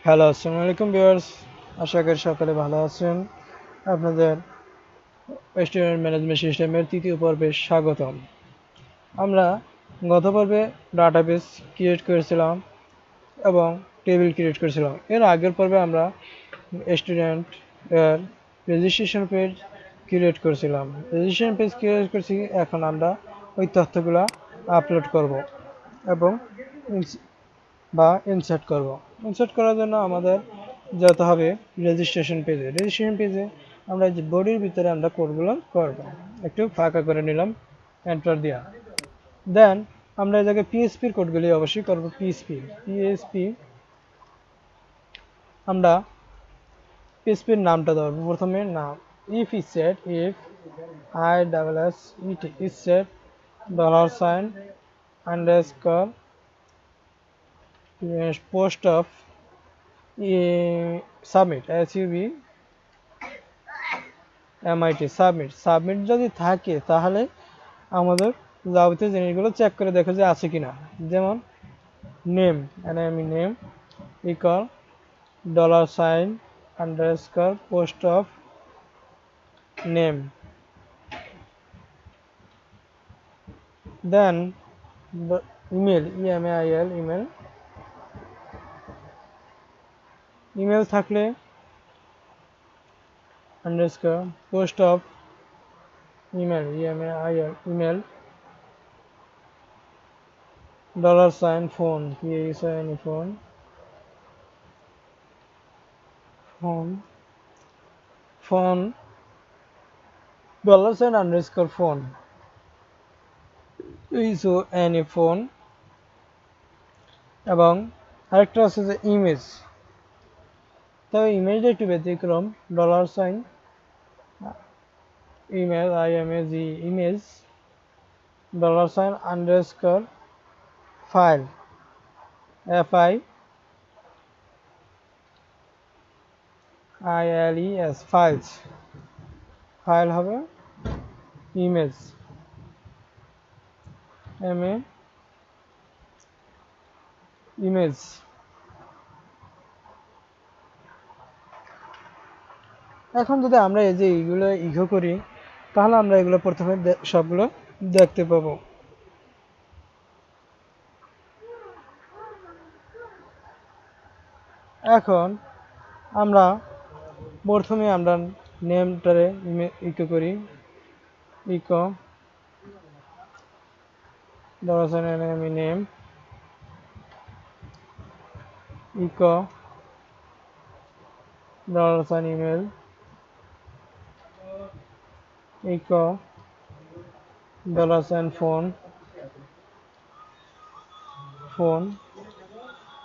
Hello, আসসালামু আলাইকুম viewers. আশা করি সকলে ভালো আছেন। আপনাদের স্টুডেন্ট ম্যানেজমেন্ট সিস্টেমের তৃতীয় পর্বে স্বাগতম। আমরা গত পর্বে ডাটাবেস ক্রিয়েট করেছিলাম এবং টেবিল ক্রিয়েট করেছিলাম। এর আগের পর্বে আমরা স্টুডেন্ট এর রেজিস্ট্রেশন পেজ ক্রিয়েট করেছিলাম। রেজিস্ট্রেশন পেজ ক্রিয়েট করেছি, এখন আমরা ওই তথ্যগুলো আপলোড করব এবং ইনসার্ট করব। ইনসার্ট করার জন্য আমাদের যেতে হবে রেজিস্ট্রেশন পেজে আমরা যে বডির ভিতরে আমরা কোডগুলো করব। একটু ফাঁকা করে নিলাম এন্টার দিয়া। দেন আমরা এই জায়গায় পিএসপির কোডগুলি অবশ্যই করব। পিএসপি আমরা পিএসপির নামটা দেবো। প্রথমে নাম if I double S it isset $, underscore post of submit submit যদি থাকে তাহলে আমাদের যাবতীয় জিনিসগুলো চেক করে দেখো যে আছে কিনা। যেমন name name equal $, post of name. Then email email থাকলে underscore post of email email $, phone $_phone phone. এবং আরেকটা আছে যে ইমেজ, তবে ইমেজটা একটু ব্যতিক্রম। $, ইমেজ $, ফাইল ফাইলস ফাইল হবে ইমেজ ইমেজ। এখন যদি আমরা এই যে এইগুলো ইগো করি তাহলে আমরা এগুলো প্রথমে সবগুলো দেখতে পাবো। এখন আমরা প্রথমে আমরা নেমটারে ইকো করি, echo name echo email echo phone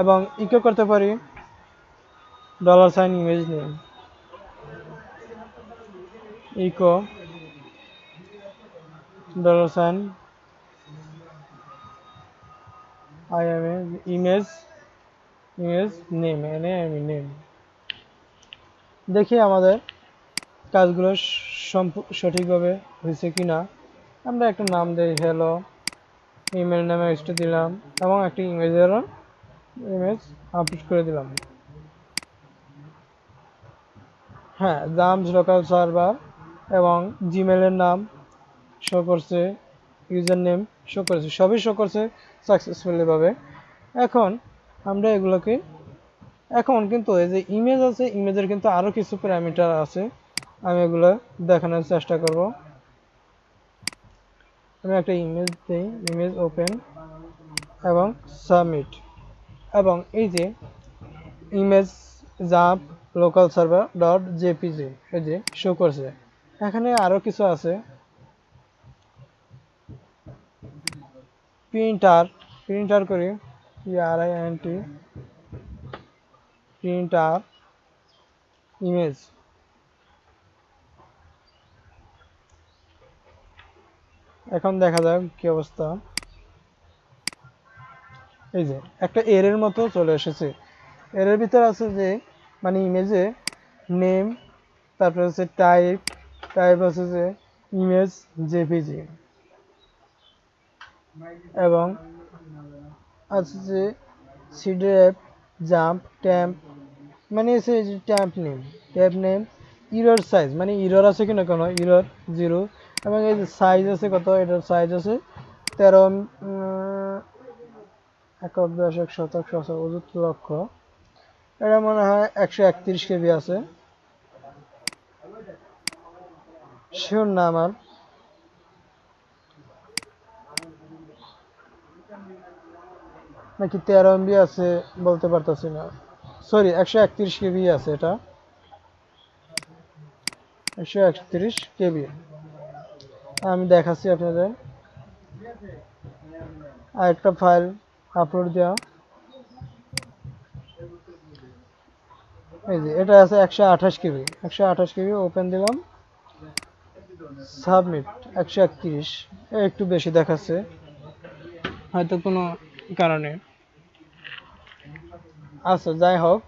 এবং ইকো করতে পারি $, image name echo $, image name name. দেখি আমাদের কাজগুলো সঠিকভাবে হয়েছে কিনা। আমরা একটা নাম দিই হ্যালো, ইমেল নামে এক্সট্রা দিলাম এবং একটা ইমেজ আপলোড করে দিলাম। হ্যাঁ, জাম্পস লোকাল সার্ভার এবং জিমেলের নাম শো করছে, ইউজার নেম শো করেছে, সবই শো করছে সাকসেসফুলি ভাবে। এখন আমরা এগুলোকে এখন কিন্তু এই যে ইমেজ আছে, ইমেজের কিন্তু আরো কিছু প্যারামিটার আছে, আমি এগুলো দেখানোর চেষ্টা করব। আমি একটা ইমেজ দিই, ইমেজ ওপেন এবং সাবমিট এবং এই যে image jump local server dot JPG এই যে শো করছে। এখানে আরো কিছু আছে, প্রিন্টার করি প্রিন্টার ইমেজ। এখন দেখা যাক কি অবস্থা। এই যে একটা এরর মতো চলে এসেছে। এর ভিতর আছে যে মানে ইমেজে নেম, তারপরে হচ্ছে টাইপ আছে যে ইমেজ জেপিজি এবং আছে যে সিডেপ জাম্প ট্যাম্প মানে এসে ট্যাব নেম ইরর সাইজ মানে ইরর আছে কিনা কোনো ইরর 0 এবং এই যে সাইজ আছে কত এটার সাইজ আছে 13 একক দশক শতক শতক অযুত লক্ষ এটা মনে হয় 131 কেবি আছে শিওর না আমার নাকি 13 এমবি আছে বলতে পারতাছি না সরি 131 কেবি আছে এটা 131 কেবি আমি দেখাচ্ছি আপনাদের আরেকটা ফাইল আপলোড দেওয়া এই যে এটা আছে 128 কেবি 128 কেবি ওপেন দিলাম সাবমিট 131 একটু বেশি দেখাচ্ছে হয়তো কোনো কারণে আচ্ছা যাই হোক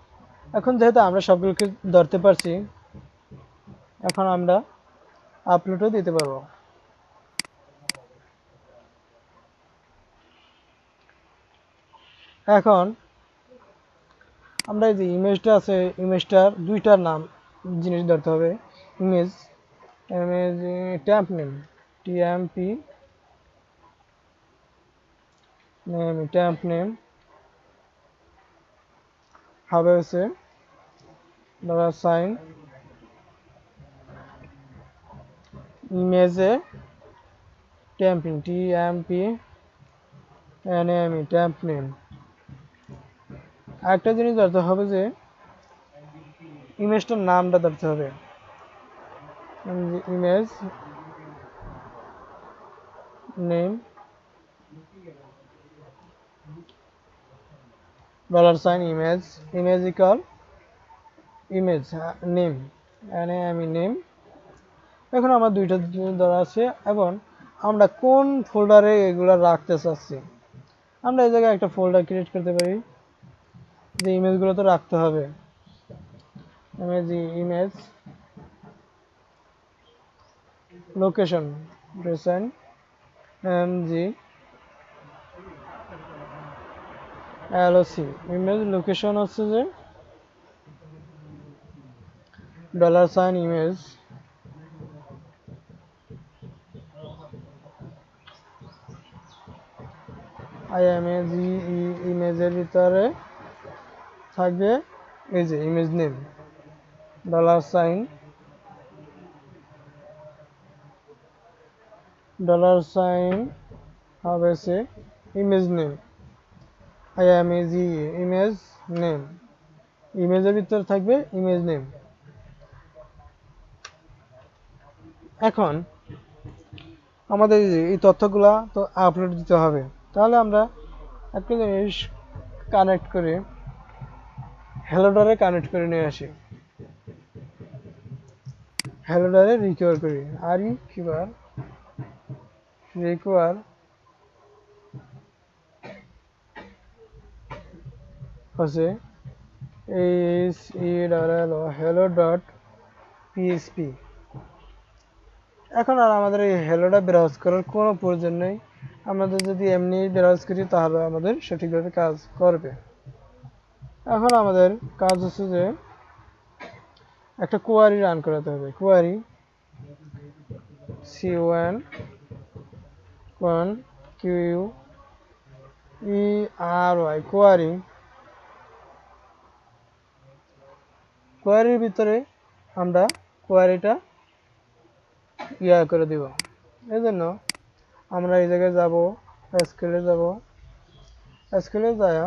এখন যেহেতু আমরা সবগুলোকে ধরতে পারছি এখন আমরা আপলোডও দিতে পারবো এখন আমরা এই যে ইমেজটা আছে ইমেজটার দুইটার নাম জিনিস ধরতে হবে image image temp name TMP name temp name হবে হচ্ছে $সাইন ইমেজে ট্যাম্পিং টিএমপি এনএমই ট্যাম্প নেম আরেকটা জিনিস ধরতে হবে যে ইমেজটার নামটা ধরতে হবে ইমেজ নেম $সাইন image image equal image name NME name এখন আমার দুইটা ধরা আছে এবং আমরা কোন ফোল্ডারে এগুলা রাখতে চাচ্ছি আমরা এই জায়গায় একটা ফোল্ডার ক্রিয়েট করতে পারি যে ইমেজগুলো তো রাখতে হবে image location recent MG LOC image location হচ্ছে যে $সাইন ইমেজ আইএমএজি ইমেজের ভিতরে থাকবে এই যে ইমেজ নেম $সাইন $সাইন হবে সে ইমেজ নেম আইএমএজি ইমেজ নেম ইমেজের ভিতরে থাকবে ইমেজ নেম এখন আমাদের এই তথ্যগুলা তো আপলোড দিতে হবে তাহলে আমরা একটা জিনিস কানেক্ট করে হ্যালোডারে কানেক্ট করে নিয়ে আসি হ্যালোডারে রিকোয়ার করি আর কিবার রিকোয়ার হচ্ছে hello ডট পিএসপি এখন আর আমাদের এই হ্যালোটা ব্রাউজ করার কোনো প্রয়োজন নেই আমাদের যদি এমনি ব্রাউজ করি তাহলে আমাদের সঠিকভাবে কাজ করবে এখন আমাদের কাজ হচ্ছে যে একটা কোয়ারি রান করাতে হবে কোয়ারি কোয়ারি কোয়ারির ভিতরে আমরা কোয়ারিটা করে দিব এই জন্য আমরা এই জায়গায় যাব এসকিউএল যাব এসকিউএল যায়া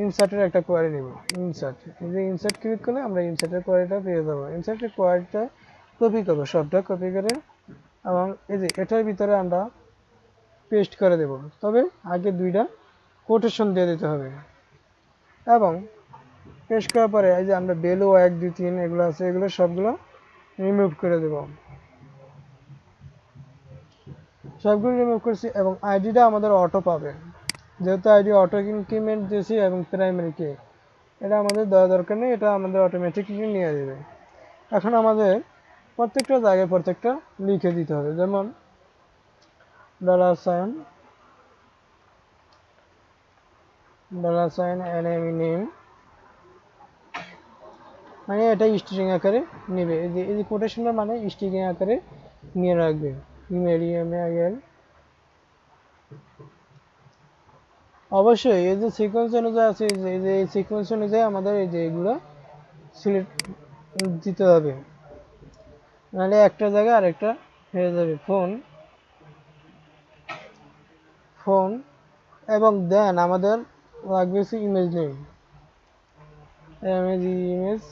ইনসার্টের একটা কোয়ারি নিব ইনসার্ট এই যে ইনসার্ট ক্লিক করলে আমরা ইনসার্টের কোয়ারিটা পেয়ে যাব ইনসার্টের কোয়ারিটা কপি করব সবটা কপি করে এবং এই যে এটার ভিতরে আমরা পেস্ট করে দেব তবে আগে দুইটা কোটেশন দিয়ে দিতে হবে এবং পেস্ট করার পরে এই যে আমরা ভ্যালু 1 2 3 এগুলো আছে এগুলো সবগুলো রিমুভ করে দেব সবগুলো রিমুভ করছি এবং আইডিটা আমাদের অটো পাবে যেহেতু আইডি অটো ইনক্রিমেন্ট দিয়েছি এবং প্রাইমারি কে এটা আমাদের দেওয়া দরকার নেই এটা আমাদের অটোমেটিকলি নিয়ে যাবে এখন আমাদের প্রত্যেকটা জায়গায় প্রত্যেকটা লিখে দিতে হবে যেমন $সাইন enemy name মানে এটা স্ট্রিং আকারে নেবে, এই যে কোটেশনটা মানে স্ট্রিং আকারে নিয়ে রাখবে। ইমেল ইএমএল অবশ্যই এই যে সিকোয়েন্স অনুযায়ী আছে, এই যে এই সিকোয়েন্স অনুযায়ী আমাদের এই যে এগুলো সিলেক্ট দিতে হবে, নাহলে একটা জায়গায় আরেকটা হয়ে যাবে। ফোন ফোন এবং দেন আমাদের লাগবে হচ্ছে image name, image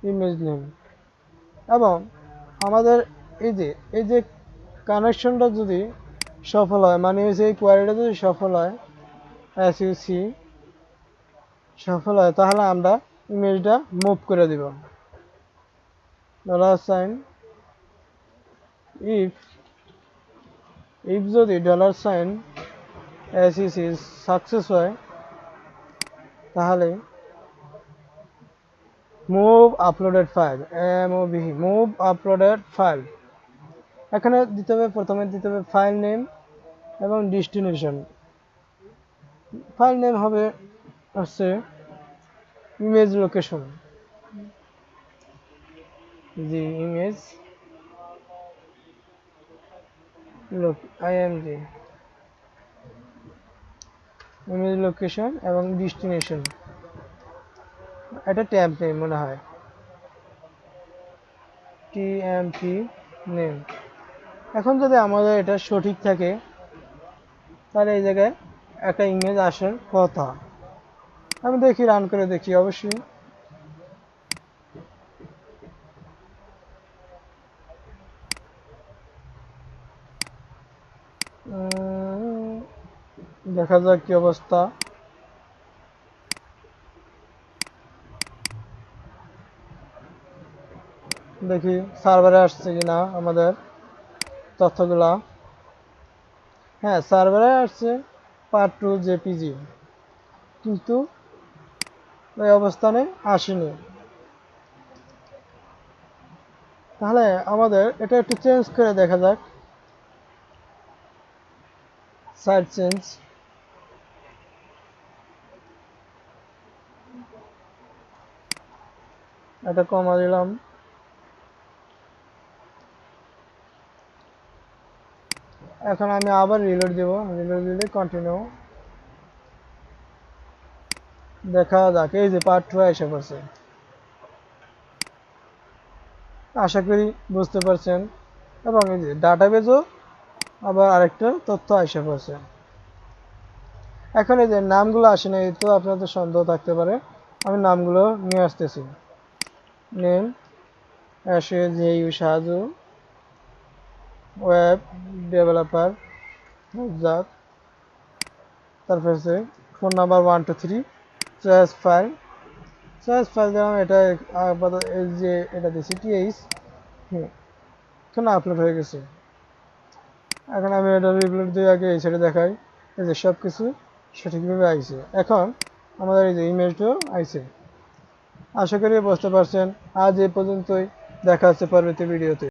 image name. এবং আমাদের এই যে কানেকশনটা যদি সফল হয়, মানে হচ্ছে এই কোয়ারিটা যদি সফল হয়, এসইউসি সফল হয়, তাহলে আমরা ইমেজটা মুভ করে দিব। $, ইফ যদি $, এসইউসি সাকসেস হয়, তাহলে move uploaded file, MOV move uploaded file. এখানে দিতে হবে, প্রথমে দিতে হবে ফাইল নেম এবং ডেস্টিনেশন। ফাইল নেম হবে হচ্ছে ইমেজ লোকেশন, জি ইমেজ আইএমজি ইমেজ লোকেশন এবং ডেস্টিনেশন, এটা ট্যাব নেম মনে হয়, টিএমপি নেম। এখন যদি আমাদের এটা সঠিক থাকে, তাহলে এই জায়গায় একটা ইমেজ আসার কথা। আমি দেখি, রান করে দেখি অবশ্যই। দেখা যাক কি অবস্থা। দেখি সার্ভারে আসছে কিনা আমাদের তথ্যগুলা। হ্যাঁ, সার্ভারে আসছে part2 জেপিজি, কিন্তু ওই অবস্থানে আসেনি। তাহলে আমাদের এটা একটু চেঞ্জ করে দেখা যাক। সাইড চেঞ্জ, এটা কমা দিলাম। এখন আমি আবার রিলোড দেব, রিলোড দিলে কন্টিনিউ। দেখা যাক, এই যে part2 এসে পড়ছে। আশা করি বুঝতে পারছেন। এবং এই যে ডাটাবেজও আবার আরেকটা তথ্য এসে পড়ছে। এখন এই যে নামগুলো আসে না, এই তো আপনাদের সন্দেহ থাকতে পারে, আমি নামগুলো নিয়ে আসতেছি। নেম আসে জেইউ সাজু, ওয়েব ডেভেলপার জাত, তারপর হচ্ছে phone number 123, choice file, choice file দিলাম। এটা এই যে এটা দিচ্ছি টিএইচ, এখন আপলোড হয়ে গেছে। এখন আমি এটা রিপোর্ট দিয়ে আগে এই সাইডে দেখাই, এই যে সব কিছু সঠিকভাবে আইছে। এখন আমাদের এই যে ইমেজটাও আইছে। আশা করি বুঝতে পারছেন। আজ এই পর্যন্তই, দেখা হচ্ছে পরবর্তী ভিডিওতে।